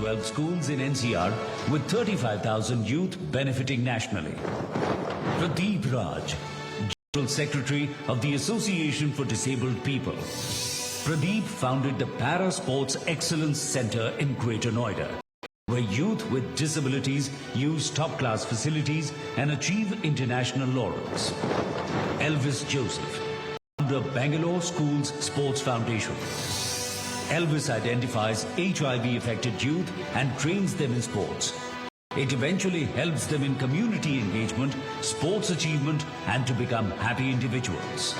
12 schools in NCR with 35,000 youth benefiting nationally. Pradeep Raj, General Secretary of the Association for Disabled People. Pradeep founded the Para Sports Excellence Center in Greater Noida, where youth with disabilities use top-class facilities and achieve international laurels. Elvis Joseph, the Bangalore Schools Sports Foundation. Elvis identifies HIV-affected youth and trains them in sports. It eventually helps them in community engagement, sports achievement, and to become happy individuals.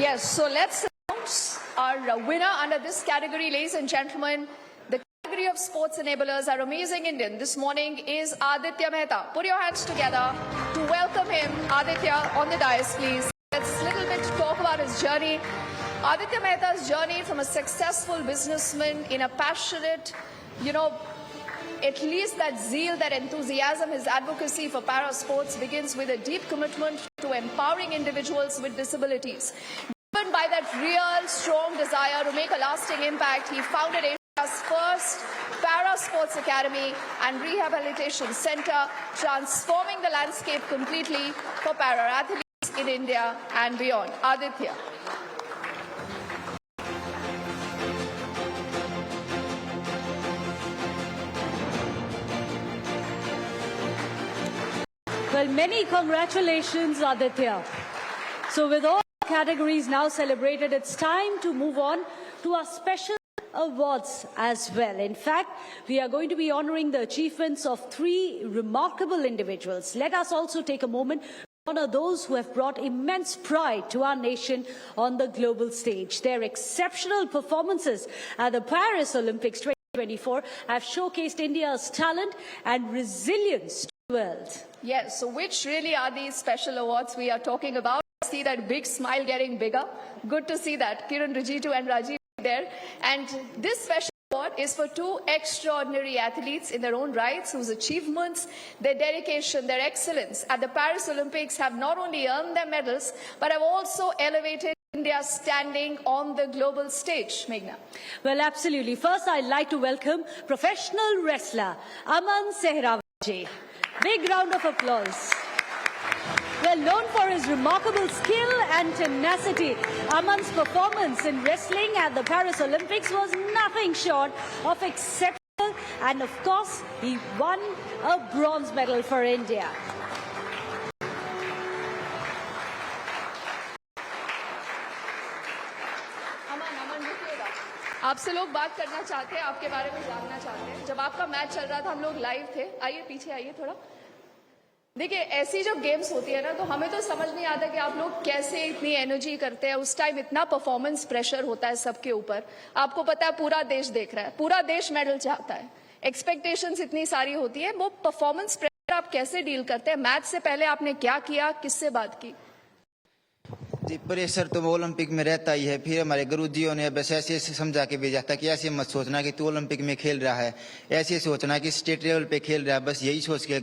Yes, so let's announce our winner under this category, ladies and gentlemen. The category of sports enablers, our amazing Indian this morning is Aditya Mehta. Put your hands together to welcome him. Aditya, on the dais, please. Let's a little bit talk about his journey. Aditya Mehta's journey from a successful businessman in a passionate, at least that zeal, that enthusiasm, his advocacy for para sports begins with a deep commitment to empowering individuals with disabilities. Driven by that real, strong desire to make a lasting impact, he founded Asia's first para sports academy and rehabilitation center, transforming the landscape completely for para athletes in India and beyond. Aditya. Well, many congratulations, Aditya. So with all categories now celebrated, it's time to move on to our special awards as well. In fact, we are going to be honoring the achievements of 3 remarkable individuals. Let us also take a moment to honor those who have brought immense pride to our nation on the global stage. Their exceptional performances at the Paris Olympics 2024 have showcased India's talent and resilience to the world. Yes, so which really are these special awards we are talking about? See that big smile getting bigger. Good to see that. Kiran Rijiju and Rajiv there. And this special award is for 2 extraordinary athletes in their own rights whose achievements, their dedication, their excellence at the Paris Olympics have not only earned them medals, but have also elevated India's standing on the global stage. Meghna. Well, absolutely. First, I'd like to welcome professional wrestler Aman Sehrawat. Big round of applause. Well known for his remarkable skill and tenacity, Aman's performance in wrestling at the Paris Olympics was nothing short of exceptional, and of course, he won a bronze medal for India. अमन रुकिएगा। आपसे लोग बात करना चाहते हैं, आपके बारे में जानना चाहते हैं। जब आपका मैच चल रहा था, हम लोग लाइव थे। आइए पीछे आइए थोड़ा। देखिए, ऐसी जब गेम्स होती है ना, तो हमें तो समझ नहीं आता कि आप लोग कैसे इतनी एनर्जी करते हैं। उस टाइम इतना परफॉर्मेंस प्रेशर होता है सबके ऊपर। आपको पता है, पूरा देश देख रहा है, पूरा देश मेडल चाहता है, एक्सपेक्टेशंस इतनी सारी होती है। वो परफॉर्मेंस प्रेशर आप कैसे डील करते हैं? मैच से पहले आपने क्या किया, किससे बात की? जी, प्रेशर तो ओलंपिक में रहता ही है। फिर हमारे गुरुजियों ने बस ऐसे समझा के भेजा था कि ऐसे मत सोचना कि तू ओलंपिक में खेल रहा है, ऐसे सोचना कि स्टेट लेवल पे खेल रहा है। बस यही सोच के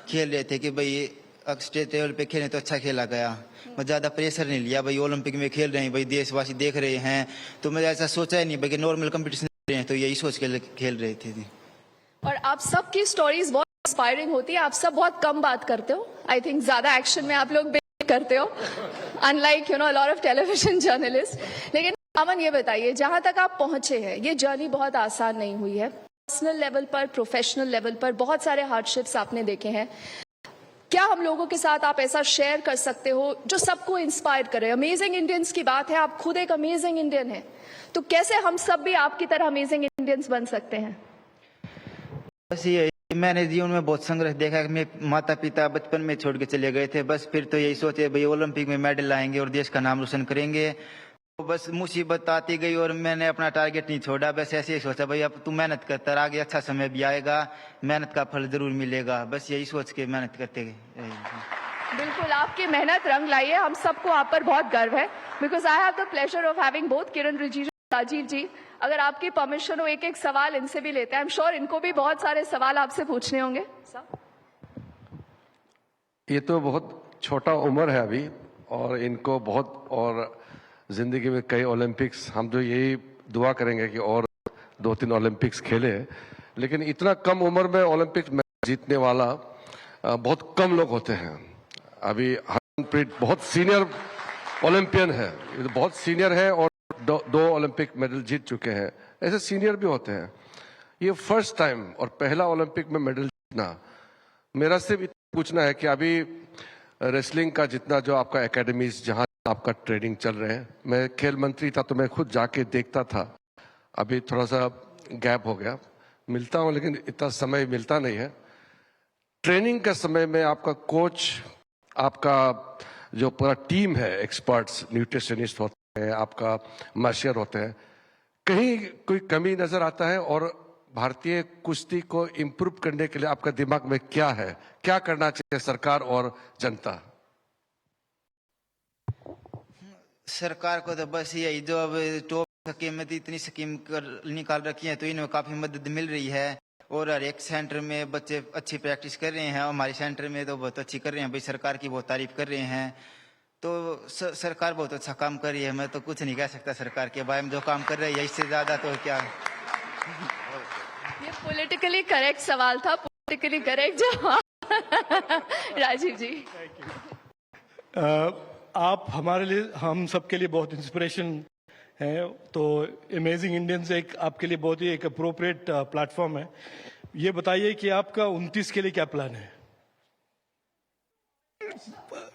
खेल रहे थे कि भाई स्टेट लेवल पे खेलें तो अच्छा खेला गया। मैं ज़्यादा प्रेशर नहीं लिया, भाई ओलंपिक में खेल रहे हैं, भाई देशवासी देख रहे हैं, तो मैं ऐसा सोचा ही नहीं भाई कि नॉर्मल कंपटीशन रहे हैं, तो यही सोच के खेल रहे थे जी। और आप सबकी स्टोरीज बहुत इंस्पायरिंग होती है। आप सब बहुत कम बात करते हो। आई थिंक ज्यादा एक्शन में आप लोग करते हो, unlike lot of television journalist. लेकिन अमन, ये बताइए, जहां तक आप पहुंचे हैं, ये जर्नी बहुत आसान नहीं हुई है। पर्सनल लेवल पर, प्रोफेशनल लेवल पर बहुत सारे हार्डशिप्स आपने देखे हैं। क्या हम लोगों के साथ आप ऐसा शेयर कर सकते हो जो सबको इंस्पायर करे? अमेजिंग इंडियंस की बात है, आप खुद एक अमेजिंग इंडियन हैं, तो कैसे हम सब भी आपकी तरह अमेजिंग इंडियंस बन सकते हैं? बस ये मैंने जीवन में बहुत संघर्ष देखा कि मेरे माता पिता बचपन में छोड़ के चले गए थे। बस फिर तो यही सोचे भाई ओलंपिक में मेडल लाएंगे और देश का नाम रोशन करेंगे। तो बस मुसीबत आती गई और मैंने अपना टारगेट नहीं छोड़ा। बस ऐसे ही सोचा भाई अब तू मेहनत करता रहा, आगे अच्छा समय भी आएगा, मेहनत का फल जरूर मिलेगा। बस यही सोच के मेहनत करते गए। बिल्कुल, आपकी मेहनत रंग लाई है। हम सबको आप पर बहुत गर्व है। Because I have the pleasure of having both Kiran Rijiju, Rajiv ji. अगर आपकी परमिशन हो, एक एक सवाल इनसे भी लेते हैं। आई एम श्योर इनको भी बहुत सारे सवाल आपसे पूछने होंगे। ये तो बहुत छोटा उम्र है अभी, और इनको बहुत और जिंदगी में कई ओलंपिक्स, हम तो यही दुआ करेंगे कि और 2-3 ओलंपिक्स खेले, लेकिन इतना कम उम्र में ओलंपिक्स में जीतने वाला बहुत कम लोग होते हैं। अभी हरमनप्रीत बहुत सीनियर ओलंपियन है, ये तो बहुत सीनियर है और दो ओलंपिक मेडल जीत चुके हैं। ऐसे सीनियर भी होते हैं। ये फर्स्ट टाइम और पहला ओलंपिक में मेडल जीतना। मेरा सिर्फ इतना पूछना है कि अभी रेसलिंग का जितना जो आपका एकेडमीज जहां आपका ट्रेनिंग चल रहे हैं, मैं खेल मंत्री था तो मैं खुद जाके देखता था। अभी थोड़ा सा गैप हो गया, मिलता हूं लेकिन इतना समय मिलता नहीं है। ट्रेनिंग के समय में आपका कोच, आपका जो पूरा टीम है, एक्सपर्ट्स, न्यूट्रिशनिस्ट होते हैं, आपका मार्शल होते हैं, कहीं कोई कमी नजर आता है? और भारतीय कुश्ती को इम्प्रूव करने के लिए आपका दिमाग में क्या है, क्या करना चाहिए सरकार और जनता? सरकार को तो बस यही, जो अब टॉप स्कीम में इतनी स्कीम निकाल रखी है तो इनमें काफी मदद मिल रही है और हर एक सेंटर में बच्चे अच्छी प्रैक्टिस कर रहे हैं। हमारे सेंटर में तो बहुत अच्छी कर रहे हैं भाई, सरकार की बहुत तारीफ कर रहे हैं। तो सरकार बहुत अच्छा काम कर रही है। मैं तो कुछ नहीं कह सकता सरकार के बारे में, जो काम कर रही है इससे ज्यादा तो क्या। ये पॉलिटिकली करेक्ट सवाल था, पॉलिटिकली करेक्ट जवाब। राजीव जी, आप हमारे लिए, हम सबके लिए बहुत इंस्पिरेशन है। तो अमेजिंग इंडियंस एक आपके लिए बहुत ही एक अप्रोप्रिएट प्लेटफॉर्म है। ये बताइए कि आपका 29 के लिए क्या प्लान है?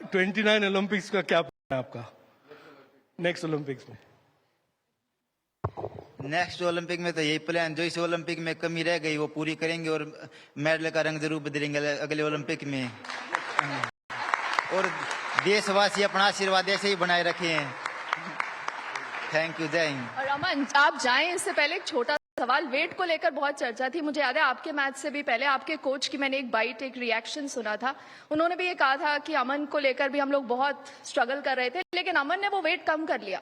29 ओलंपिक्स का क्या प्लान है आपका नेक्स्ट ओलंपिक्स में? नेक्स्ट ओलंपिक में तो यही प्लान, जो इस ओलंपिक में कमी रह गई वो पूरी करेंगे और मेडल का रंग जरूर बदलेंगे अगले ओलंपिक में। और देशवासी अपना आशीर्वाद ऐसे ही बनाए रखे हैं। थैंक यू, जय हिंद। और अमन, आप जाएं इससे पहले एक छोटा सवाल। वेट को लेकर बहुत चर्चा थी, मुझे याद है आपके मैच से भी पहले आपके कोच की मैंने एक बाइट, एक रिएक्शन सुना था। उन्होंने भी ये कहा था कि अमन को लेकर भी हम लोग बहुत स्ट्रगल कर रहे थे, लेकिन अमन ने वो वेट कम कर लिया।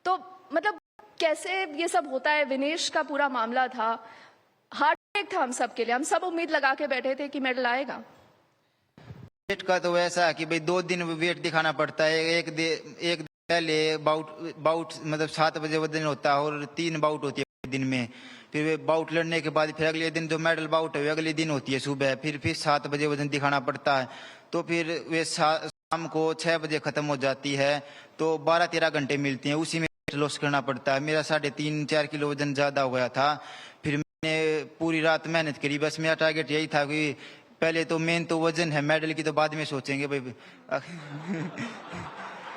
तो मतलब कैसे ये सब होता है? विनेश का पूरा मामला था, हार्ट अटैक था हम सब के लिए, हम सब उम्मीद लगा के बैठे थे कि मेडल आएगा। वेट का तो वैसा है कि भाई 2 दिन वेट दिखाना पड़ता है। एक दिन पहले बाउट मतलब 7 बजे वजन होता है और 3 बाउट होती है दिन में। फिर बाउट लड़ने के बाद फिर अगले दिन जो मेडल बाउट है अगले दिन होती है सुबह। फिर 7 बजे वजन दिखाना पड़ता है। तो फिर वे शाम को 6 बजे खत्म हो जाती है, तो 12-13 घंटे मिलती हैं, उसी में वेट लॉस करना पड़ता है। मेरा 3.5-4 किलो वजन ज्यादा हो गया था। फिर मैंने पूरी रात मेहनत करी। बस मेरा टारगेट यही था कि पहले तो मेन तो वजन है, मेडल की तो बाद में सोचेंगे भाई।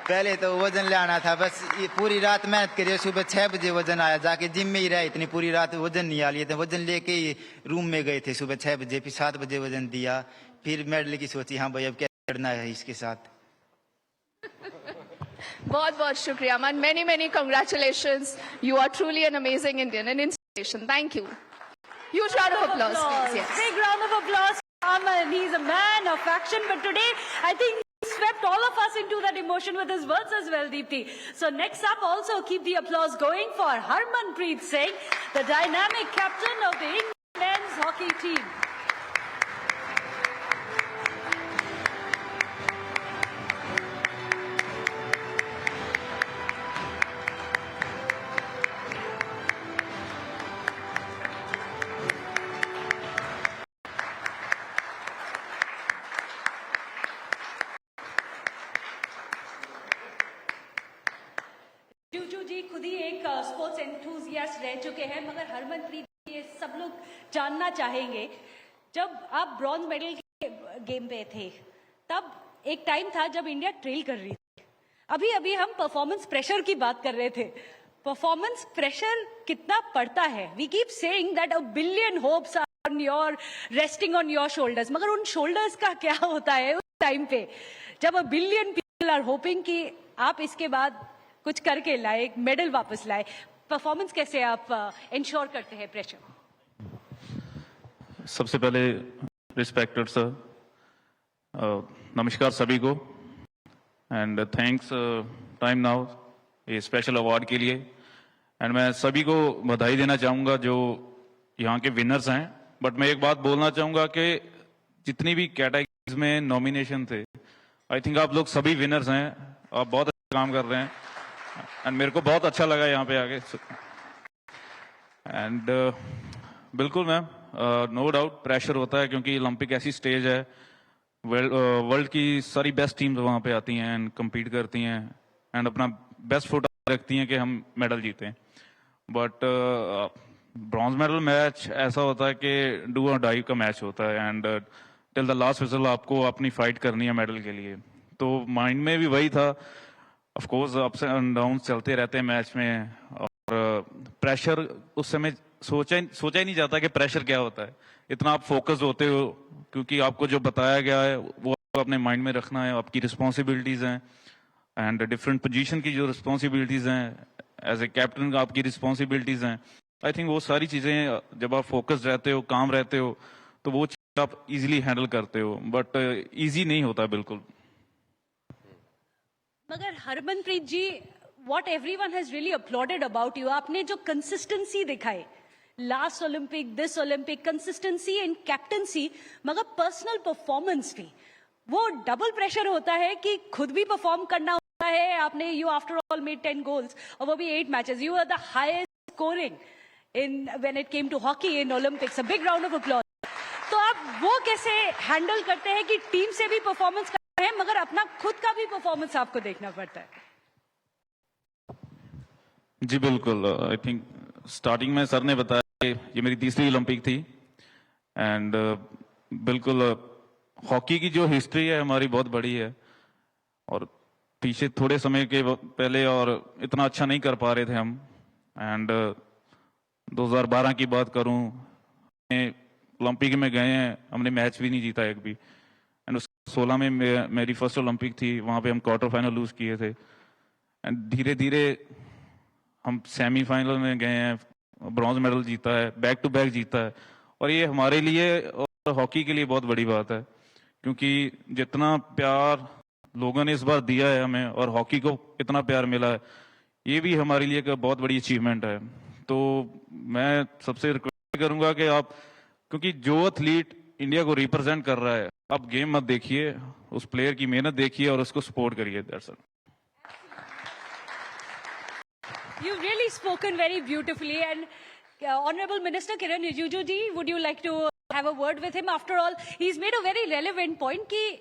पहले तो वजन ले आना था। बस ये पूरी रात मेहनत करी, सुबह 6 बजे वजन आया। जाके जिम में ही रहे, इतनी पूरी रात वजन नहीं आ लिए थे। वजन लेके ही रूम में गए थे सुबह 6 बजे। फिर 7 बजे वजन दिया। फिर मेडल की सोची, हाँ भाई अब क्या करना है इसके साथ। बहुत बहुत शुक्रिया Aman, many congratulations, you are truly an amazing Indian, an inspiration. Thank you. Huge round of applause, please. Yes. Big round of applause for Aman. He's a man of action, but today I think he swept all of us into that emotion with his words as well, Deepti. So next up, also keep the applause going for Harmanpreet Singh, the dynamic captain of the Indian men's hockey team. जी खुद ही एक sports enthusiast रह चुके हैं, मगर हरमनप्रीत ये सब लोग जानना चाहेंगे, जब आप ब्रॉन्ज मेडल के गेम पे थे तब एक टाइम था जब इंडिया ट्रेल कर रही थी। अभी अभी हम परफॉर्मेंस प्रेशर की बात कर रहे थे। परफॉर्मेंस प्रेशर कितना पड़ता है? We keep saying that 1 billion hopes are on your, resting on your shoulders, मगर उन शोल्डर्स का क्या होता है उस टाइम पे जब 1 बिलियन पीपल आर होपिंग कि आप इसके बाद कुछ करके लाए, एक मेडल वापस लाए? परफॉर्मेंस कैसे आप इंश्योर करते हैं प्रेशर? सबसे पहले रिस्पेक्टेड सर, नमस्कार सभी को, एंड थैंक्स टाइम नाउ ये स्पेशल अवार्ड के लिए। एंड मैं सभी को बधाई देना चाहूँगा जो यहाँ के विनर्स हैं। बट मैं एक बात बोलना चाहूँगा कि जितनी भी कैटेगरीज में नॉमिनेशन थे, आई थिंक आप लोग सभी विनर्स हैं, आप बहुत अच्छा काम कर रहे हैं। एंड मेरे को बहुत अच्छा लगा यहाँ पे आके एंड बिल्कुल मैम नो डाउट प्रेशर होता है क्योंकि ओलंपिक ऐसी स्टेज है वर्ल्ड की सारी बेस्ट टीम्स वहाँ पे आती हैं एंड कम्पीट करती हैं एंड अपना बेस्ट फुट रखती हैं कि हम मेडल जीतें बट ब्रॉन्ज मेडल मैच ऐसा होता है कि डू और डाई का मैच होता है and till the last whistle आपको अपनी फाइट करनी है मेडल के लिए तो माइंड में भी वही था of course ups and down चलते रहते हैं मैच में और प्रेशर उस समय सोचा ही नहीं जाता कि प्रेशर क्या होता है इतना आप फोकस होते हो क्योंकि आपको जो बताया गया है वो अपने माइंड में रखना है आपकी रिस्पॉन्सिबिलिटीज हैं एंड डिफरेंट पोजीशन की जो रिस्पॉन्सिबिलिटीज हैं एज ए कैप्टन आपकी रिस्पॉन्सिबिलिटीज हैं आई थिंक वो सारी चीजें जब आप फोकस रहते हो काम रहते हो तो वो चीज आप इजीली हैंडल करते हो बट इजी नहीं होता बिल्कुल मगर हरमनप्रीत जी what everyone has really applauded about you आपने जो कंसिस्टेंसी दिखाई last Olympic this Olympic consistency and captaincy मगर पर्सनल परफॉर्मेंस भी वो डबल प्रेशर होता है कि खुद भी परफॉर्म करना होता है आपने you after all made 10 goals और वो भी 8 matches you are the highest scoring in when it came to hockey in Olympics a big round of applause तो आप वो कैसे हैंडल करते हैं कि टीम से भी परफॉर्मेंस करते हैं मगर अपना खुद का भी परफॉर्मेंस आपको देखना पड़ता है जी बिल्कुल आई थिंक स्टार्टिंग में सर ने बताया कि ये मेरी तीसरी ओलंपिक थी एंड बिल्कुल हॉकी की जो हिस्ट्री है हमारी बहुत बड़ी है और पीछे थोड़े समय के पहले और इतना अच्छा नहीं कर पा रहे थे हम एंड 2012 की बात करूं ओलंपिक में गए हैं हमने मैच भी नहीं जीता एक भी एंड 2016 में मेरी फर्स्ट ओलंपिक थी वहां पे हम क्वार्टर फाइनल लूज किए थे एंड धीरे धीरे हम सेमीफाइनल में गए हैं ब्रॉन्ज मेडल जीता है बैक टू बैक जीता है और ये हमारे लिए और हॉकी के लिए बहुत बड़ी बात है क्योंकि जितना प्यार लोगों ने इस बार दिया है हमें और हॉकी को इतना प्यार मिला है ये भी हमारे लिए एक बहुत बड़ी अचीवमेंट है तो मैं सबसे रिक्वेस्ट करूंगा कि आप क्योंकि जो एथलीट इंडिया को रिप्रेजेंट कर रहा है आप गेम मत देखिए उस प्लेयर की मेहनत देखिए और उसको सपोर्ट करिए that's it You've really spoken very beautifully and Honorable Minister Kiran Rijiju ji, would you like to have a word with him? After all, he's made a very relevant point कि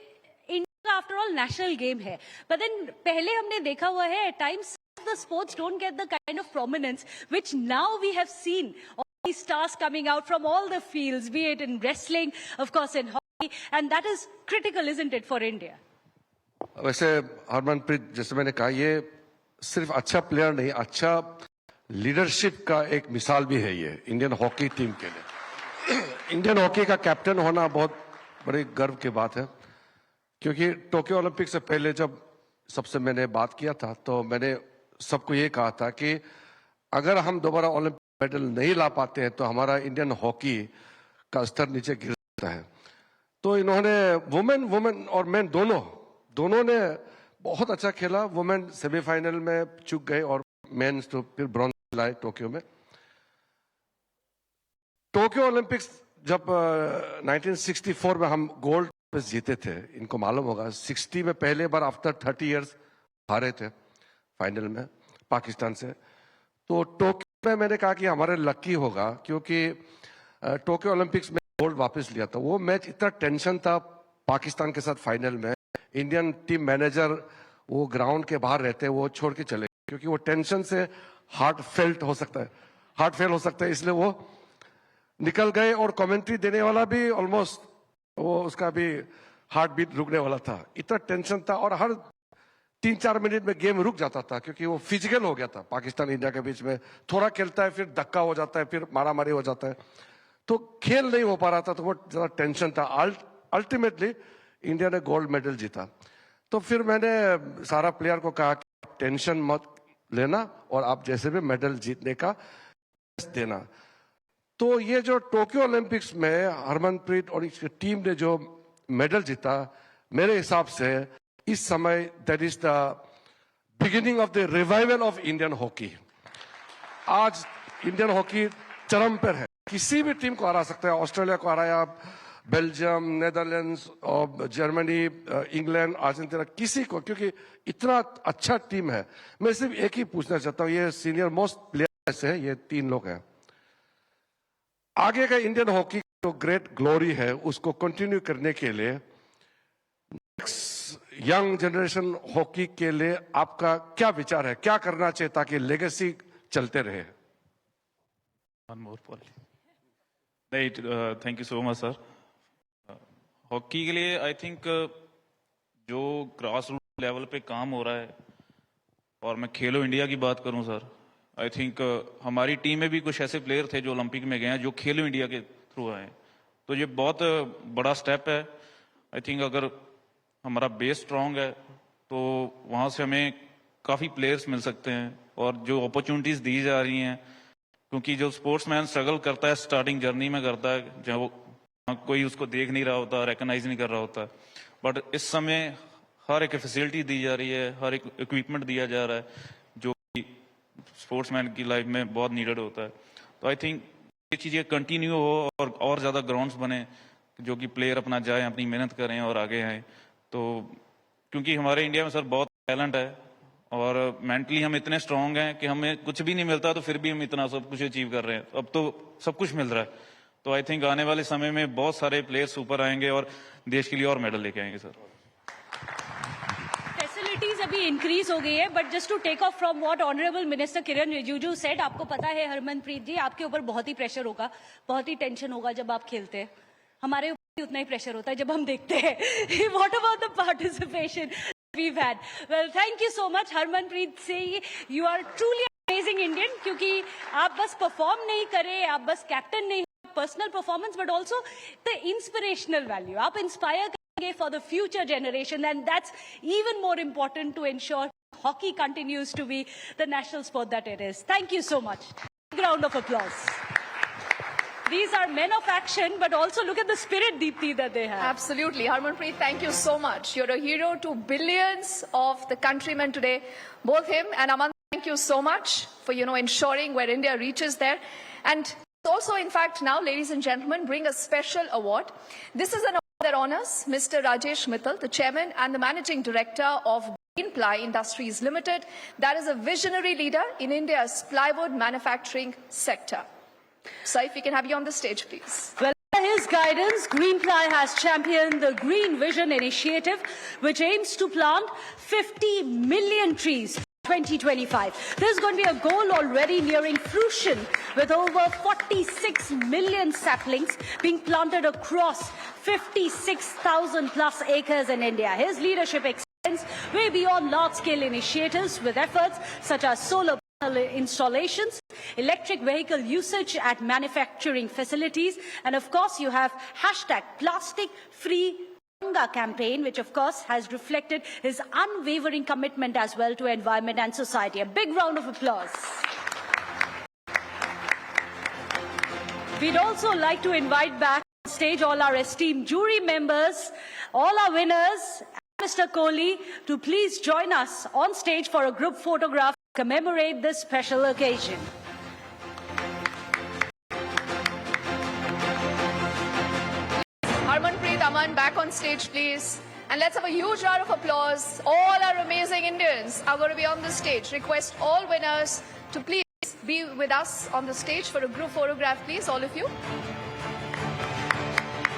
India after all national game है. But then पहले हमने देखा हुआ है at times the sports don't get the kind of prominence which now we have seen all these stars coming out from all the fields, be it in wrestling, of course in hockey, and that is critical, isn't it, for India? वैसे हरमनप्रीत जैसे मैंने कहा ये सिर्फ अच्छा player नहीं अच्छा leadership का एक मिसाल भी है ये इंडियन हॉकी टीम के लिए इंडियन हॉकी का कैप्टन होना बहुत बड़ी गर्व की बात है क्योंकि टोक्यो ओलंपिक से पहले जब सबसे मैंने बात किया था तो मैंने सबको ये कहा था कि अगर हम दोबारा ओलंपिक मेडल नहीं ला पाते हैं तो हमारा इंडियन हॉकी का स्तर नीचे गिर जाता है तो इन्होंने वुमेन और मैन दोनों ने बहुत अच्छा खेला वुमेन सेमीफाइनल में चूक गए और मेंस तो फिर ब्रॉन्ज लाए टोक्यो में टोक्यो ओलंपिक्स जब 1964 में हम गोल्ड जीते थे इनको मालूम होगा 60 में पहले बार आफ्टर 30 इयर्स हारे थे फाइनल में पाकिस्तान से तो टोक्यो में मैंने कहा कि हमारे लकी होगा क्योंकि टोक्यो ओलंपिक्स में गोल्ड वापस लिया था वो मैच इतना टेंशन था पाकिस्तान के साथ फाइनल में इंडियन टीम मैनेजर वो ग्राउंड के बाहर रहते हैं वो छोड़ के चले क्योंकि वो टेंशन से हार्ट फेल हो सकता है इसलिए वो निकल गए और कमेंट्री देने वाला भी ऑलमोस्ट वो उसका भी हार्ट बीट रुकने वाला था इतना टेंशन था और हर 3-4 मिनट में गेम रुक जाता था क्योंकि वो फिजिकल हो गया था पाकिस्तान इंडिया के बीच में थोड़ा खेलता है फिर धक्का हो जाता है फिर मारामारी हो जाता है तो खेल नहीं हो पा रहा था तो वो ज्यादा टेंशन था अल्टीमेटली इंडिया ने गोल्ड मेडल जीता तो फिर मैंने सारा प्लेयर को कहा कि टेंशन मत लेना और आप जैसे भी मेडल जीतने का देना तो ये जो टोक्यो ओलंपिक्स में हरमनप्रीत और इसकी टीम ने जो मेडल जीता मेरे हिसाब से इस समय that is the beginning of the revival of Indian hockey आज इंडियन हॉकी चरम पर है किसी भी टीम को हरा सकता है ऑस्ट्रेलिया को हराया बेल्जियम, नेदरलैंड्स और जर्मनी, इंग्लैंड, अर्जेंटीना, किसी को, क्योंकि इतना अच्छा टीम है। मैं सिर्फ एक ही पूछना चाहता हूँ, ये सीनियर मोस्ट प्लेयर से है, ये 3 लोग हैं, आगे का इंडियन हॉकी जो ग्रेट ग्लोरी है उसको कंटिन्यू करने के लिए, यंग जनरेशन हॉकी के लिए आपका क्या विचार है, क्या करना चाहिए ताकि लेगेसी चलते रहे? Thank you so much sir. Hockey के लिए आई थिंक जो ग्रास रूट लेवल पे काम हो रहा है, और मैं खेलो इंडिया की बात करूं सर, आई थिंक हमारी टीम में भी कुछ ऐसे प्लेयर थे जो ओलंपिक में गए हैं जो खेलो इंडिया के थ्रू आए हैं, तो ये बहुत बड़ा स्टेप है। आई थिंक अगर हमारा बेस स्ट्रांग है तो वहाँ से हमें काफ़ी प्लेयर्स मिल सकते हैं, और जो अपॉर्चुनिटीज़ दी जा रही हैं, क्योंकि जो स्पोर्ट्समैन स्ट्रगल करता है स्टार्टिंग जर्नी में करता है, जब कोई उसको देख नहीं रहा होता, रिकॉग्नाइज नहीं कर रहा होता, बट इस समय हर एक फैसिलिटी दी जा रही है, हर एक इक्विपमेंट दिया जा रहा है जो कि स्पोर्ट्समैन की लाइफ में बहुत नीडेड होता है। तो आई थिंक ये चीज़ें कंटिन्यू हो और ज़्यादा ग्राउंड्स बने जो कि प्लेयर अपना जाएं, अपनी मेहनत करें और आगे आएँ। तो क्योंकि हमारे इंडिया में सर बहुत टैलेंट है, और मेंटली हम इतने स्ट्रांग हैं कि हमें कुछ भी नहीं मिलता तो फिर भी हम इतना सब कुछ अचीव कर रहे हैं। अब तो सब कुछ मिल रहा है, तो आई थिंक आने वाले समय में बहुत सारे प्लेयर्स ऊपर आएंगे और देश के लिए और मेडल लेके आएंगे सर। फैसिलिटीज अभी इंक्रीज हो गई है, but just to take off from what honourable minister Kiren Rijiju said, आपको पता है हरमनप्रीत जी, आपके ऊपर बहुत ही प्रेशर होगा, बहुत ही टेंशन होगा जब आप खेलते हैं। हमारे ऊपर उतना ही प्रेशर होता है जब हम देखते हैं। What about the participation we've had? Well, thank you so much, Harmanpreet Singh. You are truly amazing Indian, क्योंकि आप बस परफॉर्म नहीं करे, आप बस कैप्टन नहीं, personal performance, but also the inspirational value आप इंस्पायर करेंगे for the future generation, and that's even more important to ensure hockey continues to be the national sport that it is. Thank you so much. Big round of applause. These are men of action, but also look at the spirit, Deepti, that they have. Absolutely. Harmanpreet, thank you so much. You're a hero to billions of the countrymen today. Both him and Aman, thank you so much for, ensuring where India reaches there. And also, in fact, now, ladies and gentlemen, bring a special award. This is an award that honors Mr. Rajesh Mittal, the chairman and the managing director of Greenply Industries Limited. That is a visionary leader in India's plywood manufacturing sector. So if we can have you on the stage, please. Well, under his guidance, Greenply has championed the Green Vision Initiative, which aims to plant 50 million trees by 2025. This is going to be a goal already nearing fruition, with over 46 million saplings being planted across 56,000 plus acres in India. His leadership extends way beyond large-scale initiatives, with efforts such as solar installations, electric vehicle usage at manufacturing facilities, and of course you have #PlasticFree Ganga campaign, which of course has reflected his unwavering commitment as well to environment and society. A big round of applause. We'd also like to invite back on stage all our esteemed jury members, all our winners, and Mr. Kohli, to please join us on stage for a group photograph to commemorate this special occasion. Harmanpreet, Aman, back on stage, please. And let's have a huge round of applause. All our amazing Indians are going to be on the stage. Request all winners to please be with us on the stage for a group photograph, please, all of you.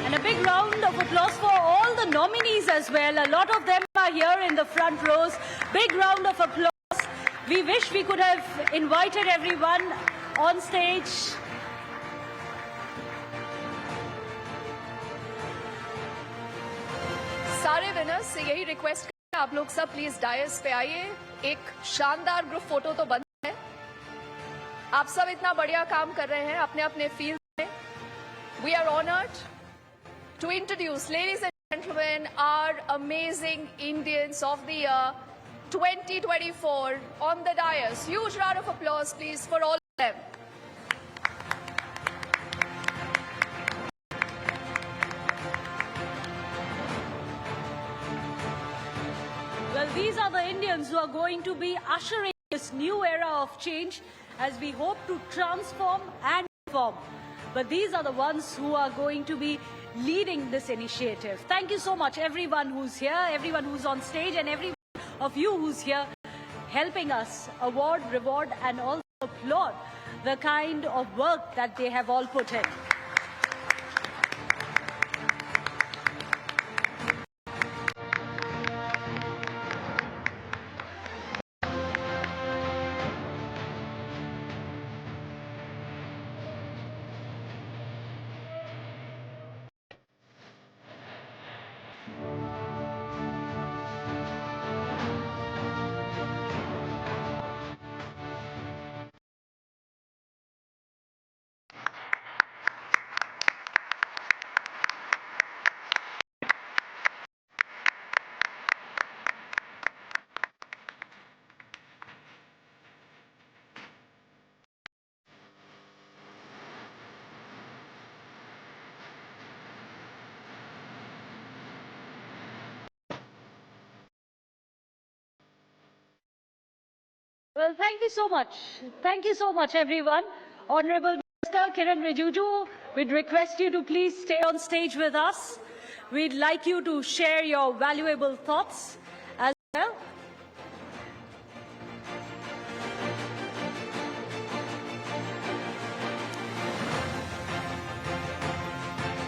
And a big round of applause for all the nominees as well. A lot of them are here in the front rows. Big round of applause. We wish we could have invited everyone on stage. सारे winners से यही request है, आप लोग सब please DISE पे आइए, एक शानदार ग्रुप फोटो तो बन है। आप सब इतना बढ़िया काम कर रहे हैं अपने अपने फील्ड में। We are honoured to introduce, ladies and gentlemen, our amazing Indians of the year 2024 on the dais. Huge round of applause, please, for all of them. Well, these are the Indians who are going to be ushering this new era of change as we hope to transform and reform. But these are the ones who are going to be leading this initiative. Thank you so much, everyone who's here, everyone who's on stage, and every of you who's here helping us award, reward, and also applaud the kind of work that they have all put in. Well, thank you so much. Thank you so much, everyone. Honorable Minister Kiran Rijiju, we'd request you to please stay on stage with us. We'd like you to share your valuable thoughts as well.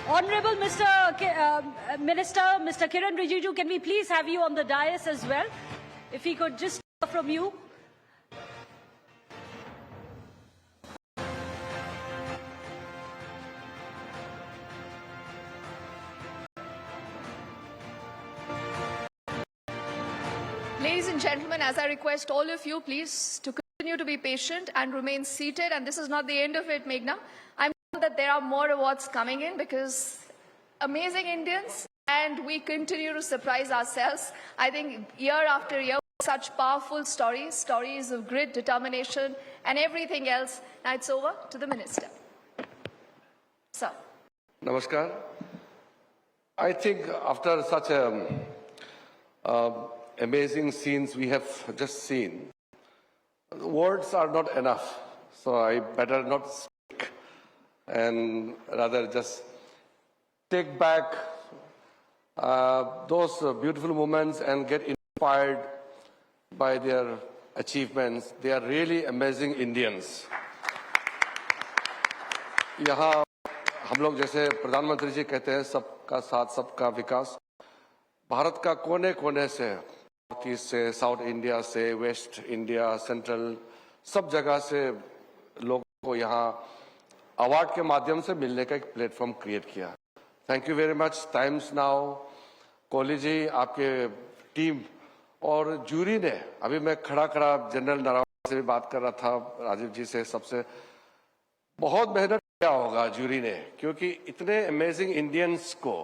Honorable Minister Kiran Rijiju, can we please have you on the dais as well? If we could just hear from you. Ladies and gentlemen, as I request all of you, please, to continue to be patient and remain seated. And this is not the end of it, Meghna. I'm sure that there are more awards coming in because amazing Indians, and we continue to surprise ourselves. I think year after year, such powerful stories of grit, determination, and everything else. Now it's over to the Minister. Sir. Namaskar. I think after such amazing scenes we have just seen, words are not enough. So I better not speak and rather just take back those beautiful moments and get inspired by their achievements. They are really amazing Indians. यहाँ हम लोग जैसे प्रधानमंत्री जी कहते हैं सबका साथ सबका विकास, भारत का कोने कोने से, नॉर्थ ईस्ट से, साउथ इंडिया से, वेस्ट इंडिया, सेंट्रल, सब जगह से लोगों को यहाँ अवार्ड के माध्यम से मिलने का एक प्लेटफॉर्म क्रिएट किया. Thank you very much. Times Now, Kohli ji, आपके टीम और जूरी ने, अभी मैं खड़ा जनरल नरवणे से भी बात कर रहा था, राजीव जी से, सबसे बहुत मेहनत किया होगा जूरी ने, क्योंकि इतने अमेजिंग इंडियंस को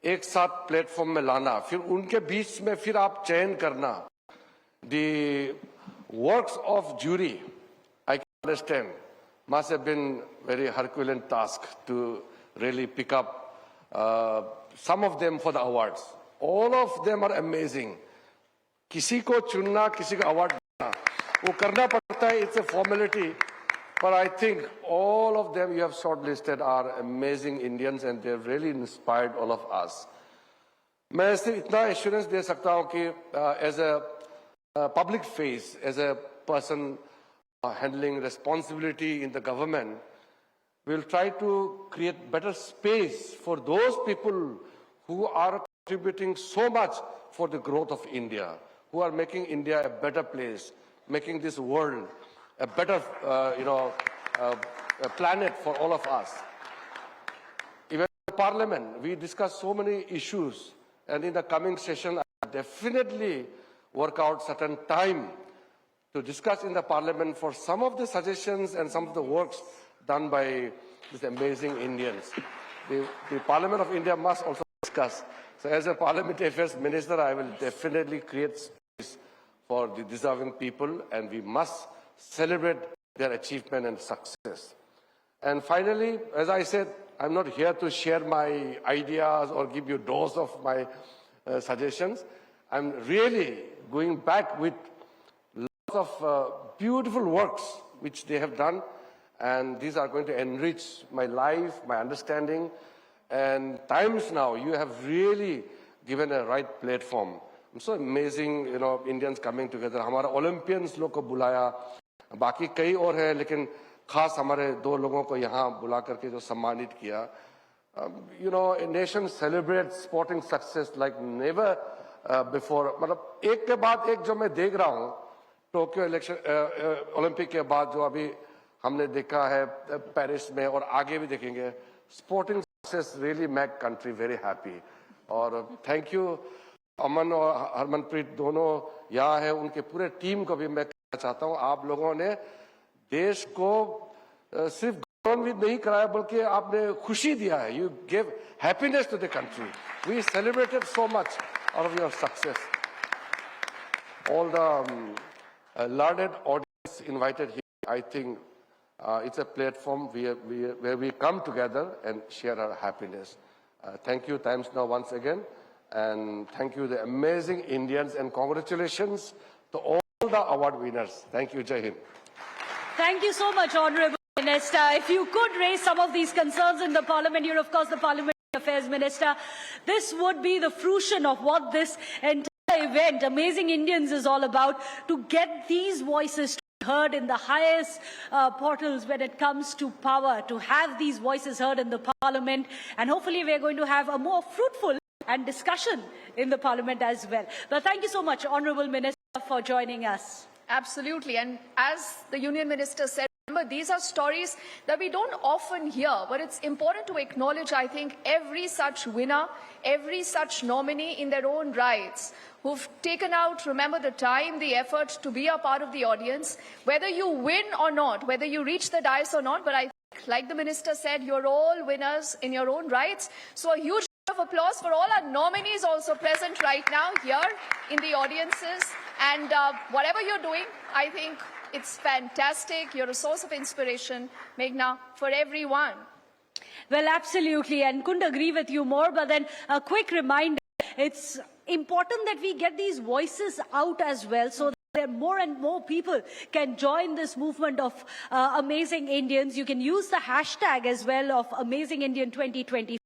एक साथ प्लेटफॉर्म में लाना, फिर उनके बीच में फिर आप चयन करना. The works of jury, I can understand, must have been very Herculean task to really pick up some of them for the awards. All of them are amazing. किसी को चुनना, किसी को अवार्ड देना, वो करना पड़ता है, it's a formality. But I think all of them you have shortlisted are amazing Indians and they have really inspired all of us. मैं सिर्फ इतना एश्योरेंस दे सकता हूँ कि as a public face, as a person handling responsibility in the government, we'll try to create better space for those people who are contributing so much for the growth of India, who are making India a better place, making this world a better, a planet for all of us. Even in Parliament, we discuss so many issues, and in the coming session, I'll definitely work out certain time to discuss in the Parliament for some of the suggestions and some of the works done by these amazing Indians. The Parliament of India must also discuss. So as a Parliamentary Affairs Minister, I will definitely create space for the deserving people, and we must celebrate their achievement and success. And finally, as I said, I'm not here to share my ideas or give you dose of my suggestions. I'm really going back with lots of beautiful works which they have done, and these are going to enrich my life, my understanding, And Times Now, you have really given a right platform. It's so amazing, Indians coming together. हमारा Olympians लोग को बुलाया, बाकी कई और हैं, लेकिन खास हमारे दो लोगों को यहाँ बुला करके जो सम्मानित किया. A nation celebrates sporting success like never before. मतलब एक के बाद एक जो मैं देख रहा हूँ, टोक्यो ओलंपिक के बाद जो अभी हमने देखा है पेरिस में और आगे भी देखेंगे, sporting success really make country very happy. और थैंक यू अमन और हरमनप्रीत दोनों यहाँ है, उनके पूरे टीम को भी मैं कहना चाहता हूँ, आप लोगों ने देश को सिर्फ गौरवान्वित नहीं कराया बल्कि आपने खुशी दिया है. You give happiness to the country. We celebrated so much out of your success. All the learned audience invited here, I think it's a platform where we come together and share our happiness. Thank you, Times Now, once again. And thank you, the amazing Indians, and congratulations to all the award winners. Thank you, Jai Hind. Thank you so much, Honorable Minister. If you could raise some of these concerns in the Parliament, you're of course the Parliamentary Affairs Minister. This would be the fruition of what this entire event, Amazing Indians, is all about, to get these voices heard in the highest portals when it comes to power, to have these voices heard in the Parliament, and hopefully we're going to have a more fruitful and discussion in the Parliament as well. But thank you so much, Honourable Minister, for joining us. Absolutely. And as the Union Minister said, remember, these are stories that we don't often hear, but it's important to acknowledge, I think, every such winner, every such nominee in their own rights, who've taken out, remember, the time, the effort to be a part of the audience, whether you win or not, whether you reach the dais or not. But I think, like the Minister said, you're all winners in your own rights. So a huge round of applause for all our nominees also present right now here in the audiences. And whatever you're doing, I think it's fantastic. You're a source of inspiration, Meghna, for everyone. Well, absolutely, and couldn't agree with you more. But then a quick reminder, it's important that we get these voices out as well, so that more and more people can join this movement of Amazing Indians. You can use the hashtag as well of Amazing Indian 2024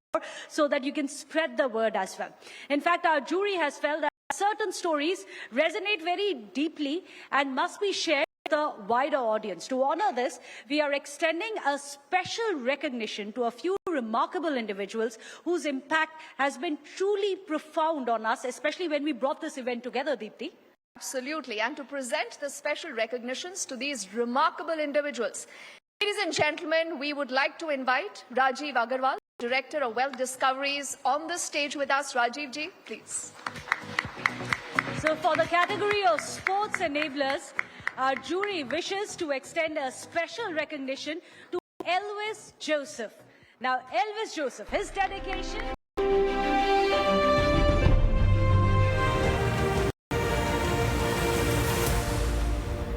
so that you can spread the word as well. In fact, our jury has felt that certain stories resonate very deeply and must be shared with a wider audience. To honor this, we are extending a special recognition to a few remarkable individuals whose impact has been truly profound on us, especially when we brought this event together, Deepti. Absolutely. And to present the special recognitions to these remarkable individuals, ladies and gentlemen, we would like to invite Rajiv Agarwal, Director of Wealth Discoveries, on the stage with us. Rajiv ji, please. So for the category of sports enablers, our jury wishes to extend a special recognition to Elvis Joseph. Now, Elvis Joseph, his dedication